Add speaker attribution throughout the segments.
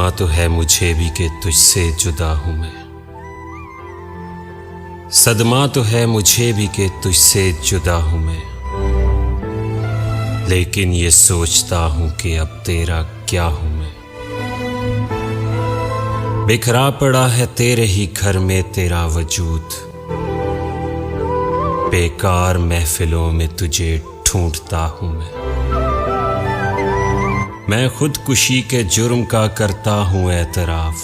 Speaker 1: सदमा तो है मुझे भी कि तुझसे जुदा हूं मैं। सदमा तो है मुझे भी कि तुझसे जुदा हूं मैं, लेकिन ये सोचता हूं कि अब तेरा क्या हूं मैं। बिखरा पड़ा है तेरे ही घर में तेरा वजूद, बेकार महफिलों में तुझे ढूंढता हूं मैं खुदकुशी के जुर्म का करता हूं एतराफ,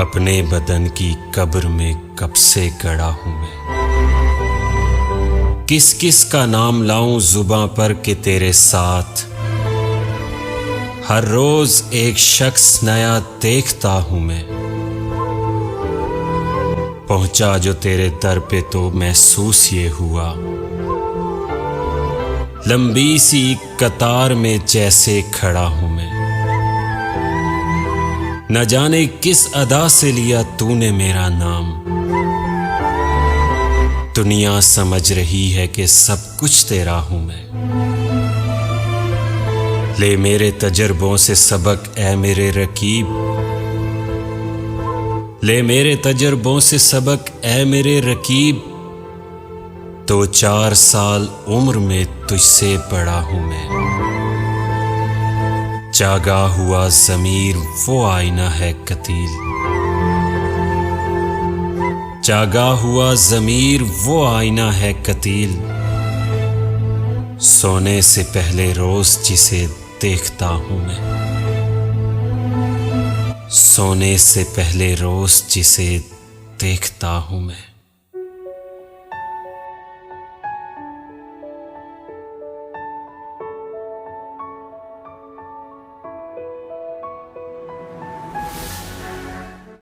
Speaker 1: अपने बदन की कब्र में कब से गड़ा हूं मैं। किस किस का नाम लाऊं जुबां पर कि तेरे साथ, हर रोज एक शख्स नया देखता हूं मैं। पहुंचा जो तेरे दर पे तो महसूस ये हुआ, लंबी सी कतार में जैसे खड़ा हूं मैं। न जाने किस अदा से लिया तूने मेरा नाम, दुनिया समझ रही है कि सब कुछ तेरा हूं मैं। ले मेरे तजर्बों से सबक ऐ मेरे रकीब, ले मेरे तजर्बों से सबक ऐ मेरे रकीब। 2-4 साल उम्र में तुझसे बड़ा हूं मैं। जागा हुआ ज़मीर वो आईना है कतील, जागा हुआ ज़मीर वो आईना है कतील। सोने से पहले रोज जिसे देखता हूं मैं, सोने से पहले रोज जिसे देखता हूं मैं।